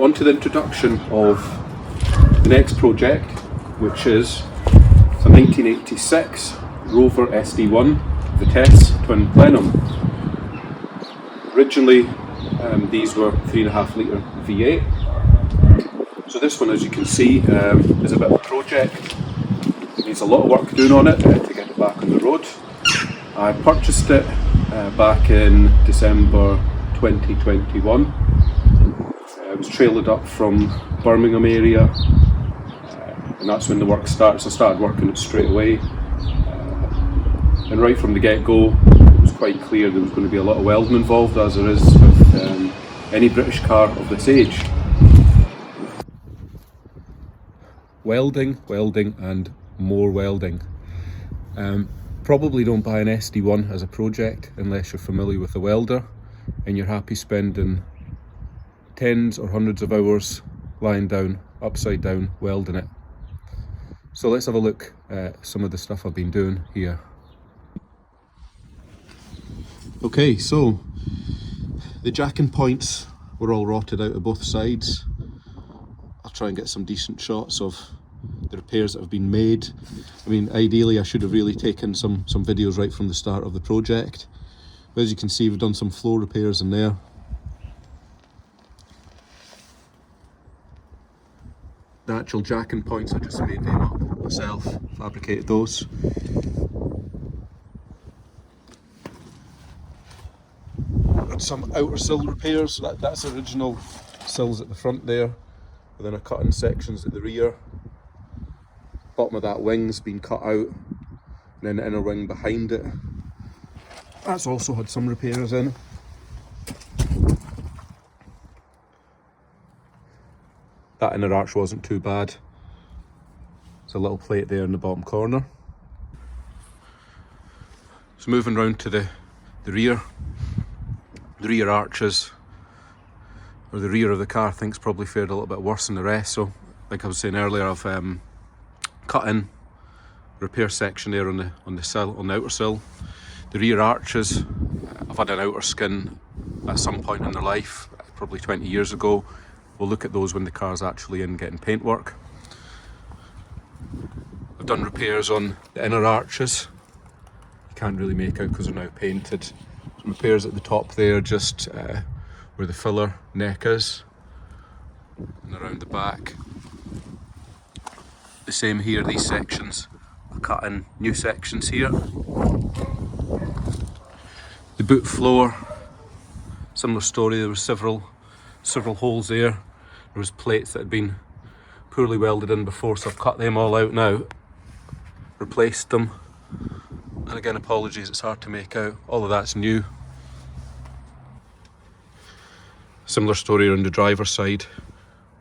on to the introduction of the next project, which is a 1986 ROVER SD1 VITESSE twin plenum. Originally these were 3.5 litre V8. So this one, as you can see, is a bit of a project. It needs a lot of work doing on it to get it back on the road. I purchased it back in December 2021. It was trailered up from Birmingham area, and that's when the work starts. I started working it straight away, and right from the get-go it was quite clear there was going to be a lot of welding involved, as there is with any British car of this age. Welding, and more welding. Probably don't buy an SD1 as a project unless you're familiar with the welder and you're happy spending tens or hundreds of hours lying down, upside down, welding it. So let's have a look at some of the stuff I've been doing here. Okay, so the jacking points were all rotted out of both sides. I'll try and get some decent shots of the repairs that have been made. I mean, ideally I should have really taken some videos right from the start of the project. But as you can see, we've done some floor repairs in there. The actual jacking points, I just made them up myself, fabricated those. Got some outer sill repairs. That's original sills at the front there, and then I cut in sections at the rear. Bottom of that wing's been cut out, and then the inner wing behind it. That's also had some repairs in. That inner arch wasn't too bad. There's a little plate there in the bottom corner. So moving round to the rear. The rear arches, or the rear of the car, I think, has probably fared a little bit worse than the rest. So, like I was saying earlier, I've cut in repair section there on the sill, on the outer sill. The rear arches, I've had an outer skin at some point in their life, probably 20 years ago. We'll look at those when the car's actually in getting paint work. I've done repairs on the inner arches. You can't really make out because they're now painted. Some repairs at the top there, just where the filler neck is, and around the back. The same here, these sections. I've cut in new sections here. The boot floor, similar story. There were several holes there. There was plates that had been poorly welded in before, so I've cut them all out now, replaced them. And again, apologies, it's hard to make out. All of that's new. Similar story on the driver's side.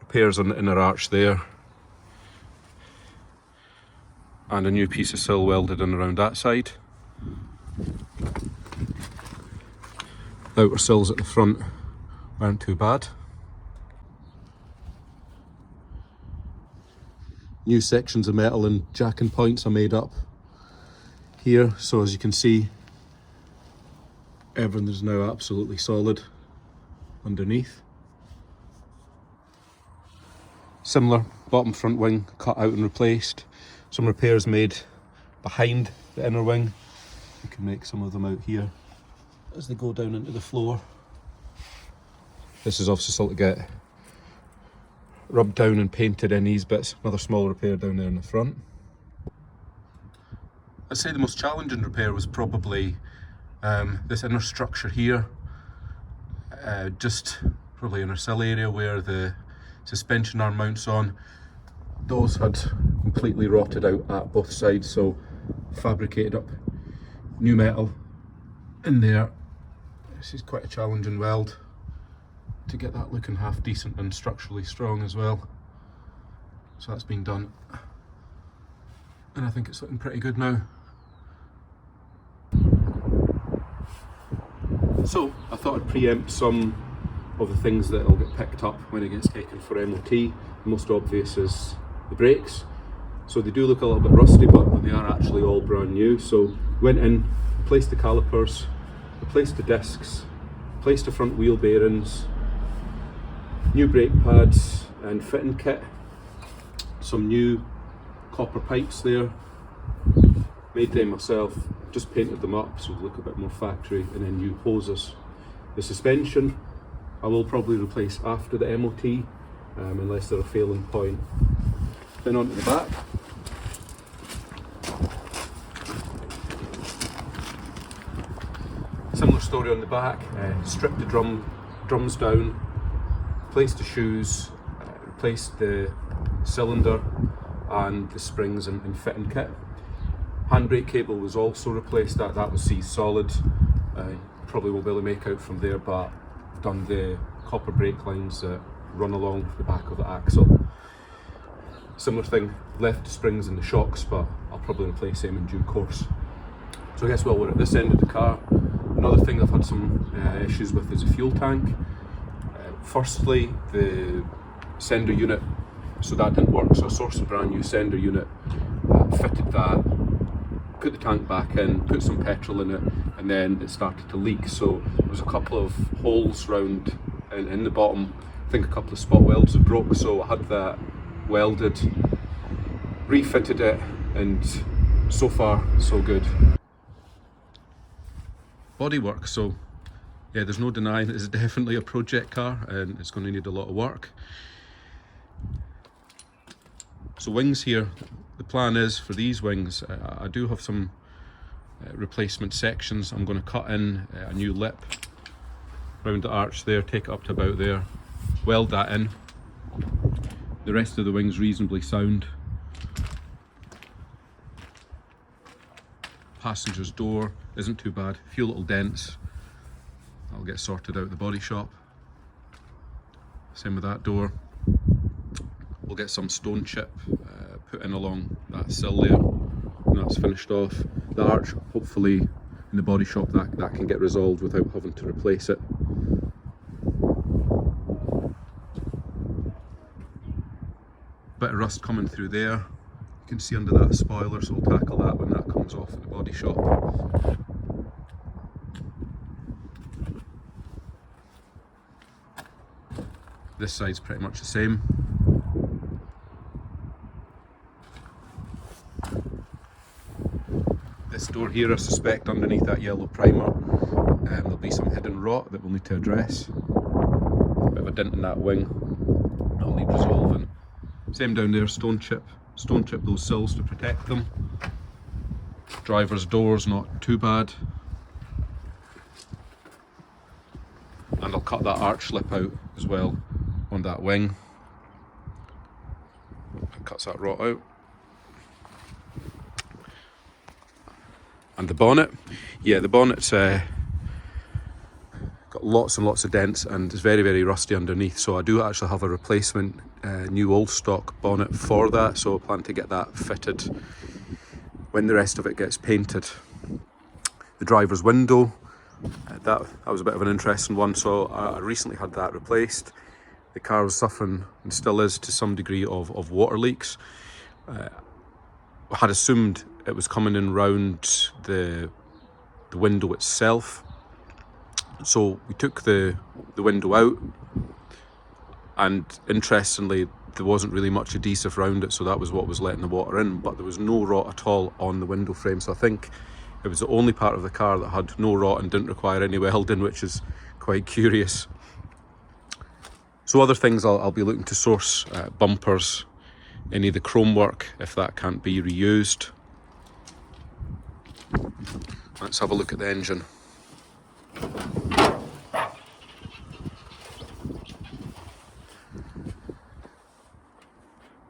Repairs on the inner arch there. And a new piece of sill welded in around that side. Outer sills at the front aren't too bad. New sections of metal and jacking points are made up here, so as you can see, everything is now absolutely solid underneath. Similar, bottom front wing cut out and replaced. Some repairs made behind the inner wing. You can make some of them out here as they go down into the floor. This is obviously still to get rubbed down and painted in these bits. Another small repair down there in the front. I'd say the most challenging repair was probably this inner structure here. Just probably in our sill area where the suspension arm mounts on. Those had completely rotted out at both sides, so fabricated up new metal in there. This is quite a challenging weld to get that looking half decent and structurally strong as well. So that's been done, and I think it's looking pretty good now. So I thought I'd preempt some of the things that will get picked up when it gets taken for MOT. The most obvious is the brakes. So they do look a little bit rusty, but they are actually all brand new. So went in, replaced the calipers, replaced the discs, replaced the front wheel bearings, New brake pads and fitting kit, some new copper pipes there, made them myself, just painted them up so they look a bit more factory, and then new hoses. The suspension I will probably replace after the MOT, unless they're a failing point. Then onto the back. Similar story on the back, stripped the drums down, replaced the shoes, replaced the cylinder and the springs and fitting kit. Handbrake cable was also replaced, that was seized solid. Probably won't be able to make out from there, but I've done the copper brake lines that run along the back of the axle. Similar thing, left the springs and the shocks, but I'll probably replace them in due course. So I guess while we're at this end of the car, another thing I've had some issues with is the fuel tank. Firstly, the sender unit, so that didn't work, so I sourced a brand new sender unit, fitted that, put the tank back in, put some petrol in it, and then it started to leak. So there was a couple of holes round in the bottom. I think a couple of spot welds had broke, so I had that welded, refitted it, and so far so good. Bodywork, so yeah, there's no denying it's definitely a project car and it's going to need a lot of work. So wings here, the plan is for these wings, I do have some replacement sections. I'm going to cut in a new lip around the arch there, take it up to about there, weld that in. The rest of the wing's reasonably sound. Passenger's door isn't too bad, a few little dents. I'll get sorted out at the body shop. Same with that door. We'll get some stone chip put in along that sill there, and that's finished off. The arch, hopefully in the body shop, that can get resolved without having to replace it. Bit of rust coming through there. You can see under that spoiler, so we'll tackle that when that comes off at the body shop. This side's pretty much the same. This door here, I suspect underneath that yellow primer, there'll be some hidden rot that we'll need to address. Bit of a dent in that wing, that'll need resolving. Same down there, stone chip those sills to protect them. Driver's door's not too bad. And I'll cut that arch lip out as well on that wing. That cuts that rot out. And the bonnet, yeah, the bonnet's got lots and lots of dents and is very, very rusty underneath, so I do actually have a replacement new old stock bonnet for that, so I plan to get that fitted when the rest of it gets painted. The driver's window, that was a bit of an interesting one, so I recently had that replaced. The car was suffering, and still is to some degree, of water leaks. I had assumed it was coming in round the window itself, so we took the window out, and interestingly there wasn't really much adhesive around it, so that was what was letting the water in, but there was no rot at all on the window frame. So I think it was the only part of the car that had no rot and didn't require any welding, which is quite curious. So other things I'll be looking to source, bumpers, any of the chrome work if that can't be reused. Let's have a look at the engine.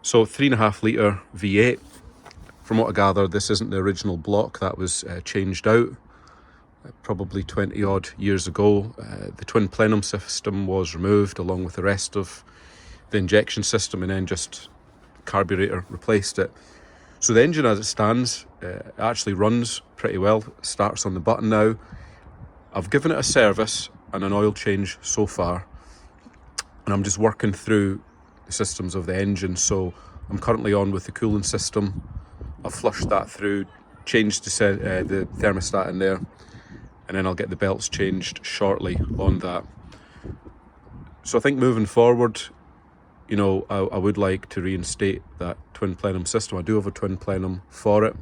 So 3.5 litre V8. From what I gather, this isn't the original block, that was changed out probably 20 odd years ago. The twin plenum system was removed along with the rest of the injection system, and then just carburetor replaced it. So the engine as it stands actually runs pretty well. It starts on the button now. I've given it a service and an oil change so far, and I'm just working through the systems of the engine. So I'm currently on with the cooling system. I've flushed that through, changed the thermostat in there, and then I'll get the belts changed shortly on that. So I think moving forward, you know, I would like to reinstate that twin plenum system. I do have a twin plenum for it,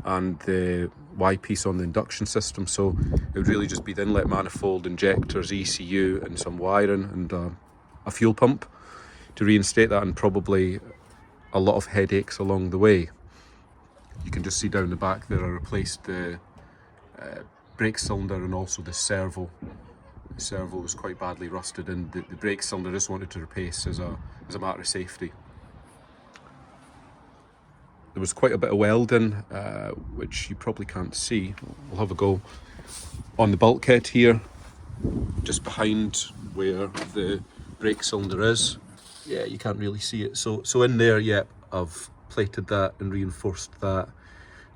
and the Y piece on the induction system, so it would really just be the inlet manifold, injectors, ECU and some wiring and a fuel pump to reinstate that, and probably a lot of headaches along the way. You can just see down the back there I replaced the brake cylinder and also the servo. The servo was quite badly rusted, and the brake cylinder I just wanted to replace as a matter of safety. There was quite a bit of welding, which you probably can't see. We'll have a go on the bulkhead here, just behind where the brake cylinder is. Yeah, you can't really see it. So in there, yeah, I've plated that and reinforced that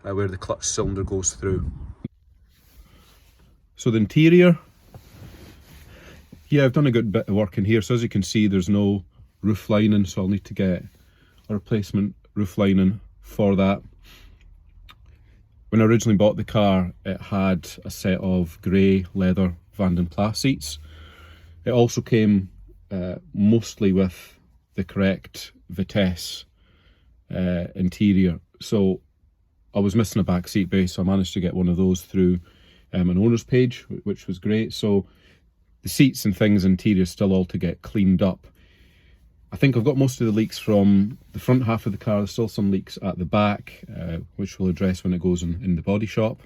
where the clutch cylinder goes through. So the interior, yeah, I've done a good bit of work in here. So as you can see, there's no roof lining, so I'll need to get a replacement roof lining for that. When I originally bought the car, it had a set of grey leather Van den Plas seats. It also came mostly with the correct VITESSE interior, so I was missing a back seat base, so I managed to get one of those through an owner's page, which was great. So the seats and things interior still all to get cleaned up. I think I've got most of the leaks from the front half of the car. There's still some leaks at the back, which we'll address when it goes in the body shop.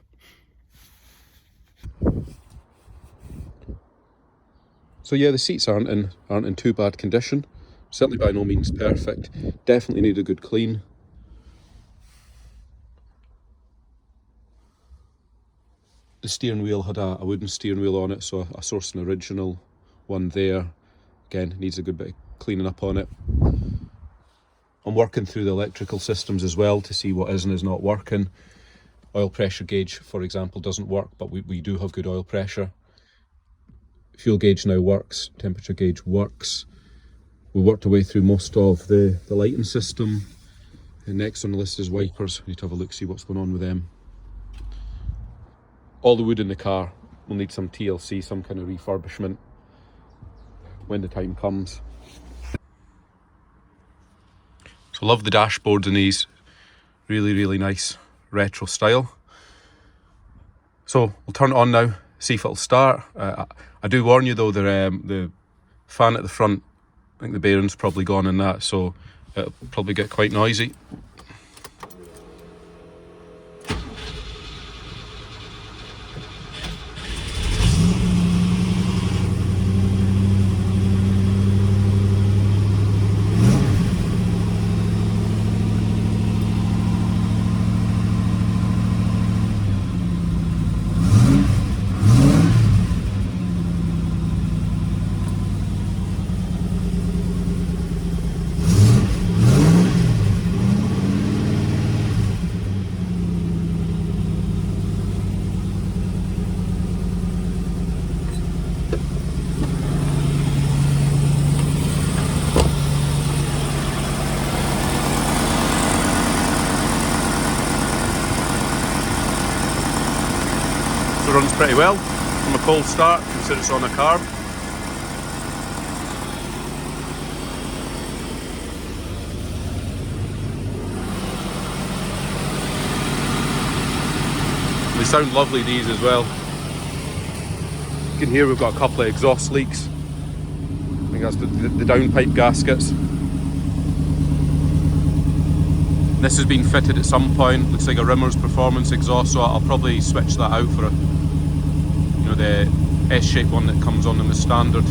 So yeah, the seats aren't in too bad condition. Certainly by no means perfect. Definitely need a good clean. The steering wheel had a wooden steering wheel on it, so I sourced an original one there. Again, needs a good bit of cleaning up on it. I'm working through the electrical systems as well to see what is and is not working. Oil pressure gauge, for example, doesn't work, but we do have good oil pressure. Fuel gauge now works, temperature gauge works. We worked our way through most of the lighting system. And next on the list is wipers. We need to have a look, see what's going on with them. All the wood in the car will need some TLC, some kind of refurbishment when the time comes. So love the dashboards in these, really nice retro style. So we'll turn it on now, see if it'll start. I do warn you though, the fan at the front, I think the bearing's probably gone in that, so it'll probably get quite noisy. So it runs pretty well from a cold start, consider it's on a carb. They sound lovely, these as well. You can hear we've got a couple of exhaust leaks. I think that's the downpipe gaskets. This has been fitted at some point. Looks like a Rimmer's performance exhaust, so I'll probably switch that out for the S-shaped one that comes on in the standard.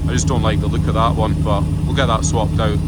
I just don't like the look of that one, but we'll get that swapped out.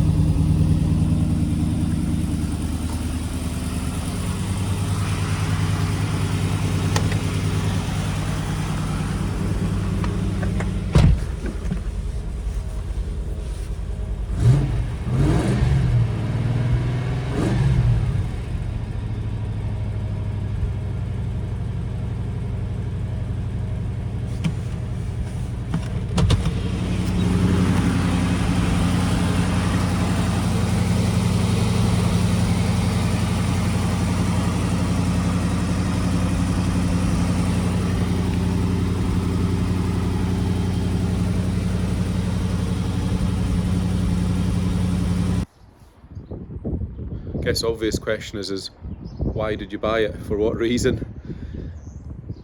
guess the obvious question is why did you buy it? For what reason?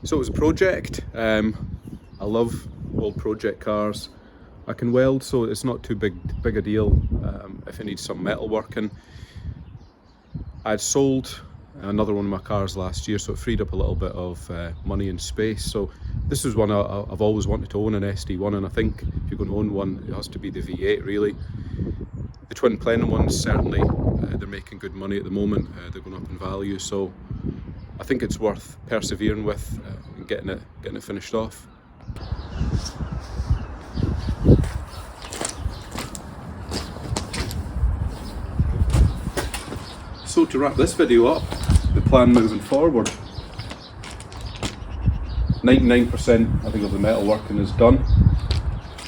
So it was a project. I love old project cars. I can weld, so it's not too big a deal if it needs some metal working. I'd sold another one of my cars last year, so it freed up a little bit of money and space. So this is one I've always wanted to own, an SD1, and I think if you're going to own one, it has to be the V8 really. The twin plenum ones, certainly, they're making good money at the moment. They're going up in value, so I think it's worth persevering with and getting it finished off. So to wrap this video up, the plan moving forward. 99% I think of the metal working is done,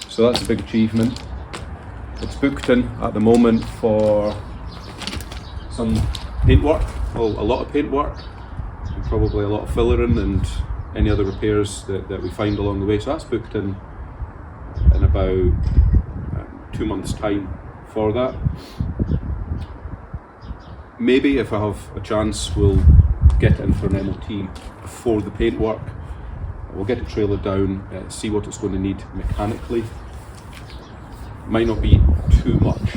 so that's a big achievement. It's booked in at the moment for some paint work, well, a lot of paint work, and probably a lot of fillering and any other repairs that we find along the way. So that's booked in about 2 months' time for that. Maybe if I have a chance, we'll get it in for an MOT before the paint work. We'll get the trailer down, see what it's going to need mechanically. Might not be too much.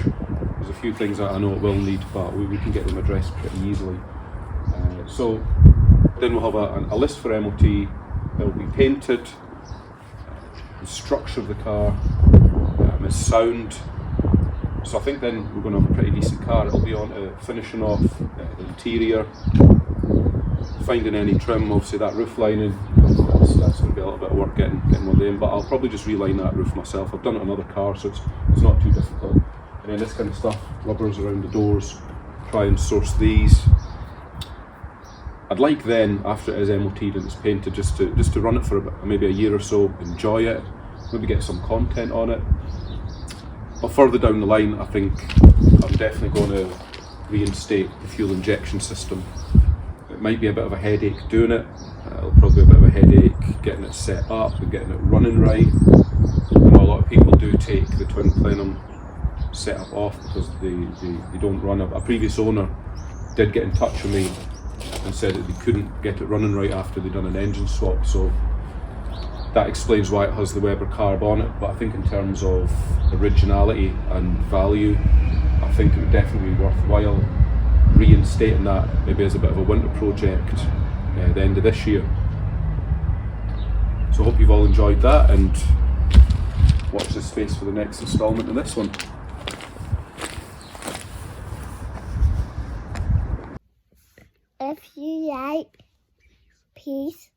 There's a few things that I know it will need, but we can get them addressed pretty easily. So then we'll have a list for MOT. It'll be painted, the structure of the car, its sound. So I think then we're going to have a pretty decent car. It'll be on to finishing off the interior, finding any trim, obviously that roof lining. That's going to be a little bit of work getting one in, but I'll probably just reline that roof myself. I've done it on other cars, so it's not too difficult. And then this kind of stuff, rubbers around the doors, try and source these. I'd like then, after it is MOT'd and it's painted, just to run it for maybe a year or so, enjoy it, maybe get some content on it. But further down the line, I think I'm definitely going to reinstate the fuel injection system. It might be a bit of a headache doing it. It'll probably be a bit of a headache getting it set up and getting it running right. I know a lot of people do take the twin plenum setup off because they don't run. A previous owner did get in touch with me and said that they couldn't get it running right after they'd done an engine swap. So that explains why it has the Weber carb on it. But I think in terms of originality and value, I think it would definitely be worthwhile reinstating that maybe as a bit of a winter project at the end of this year. So I hope you've all enjoyed that, and watch this space for the next instalment of this one. If you like, please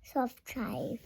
subscribe.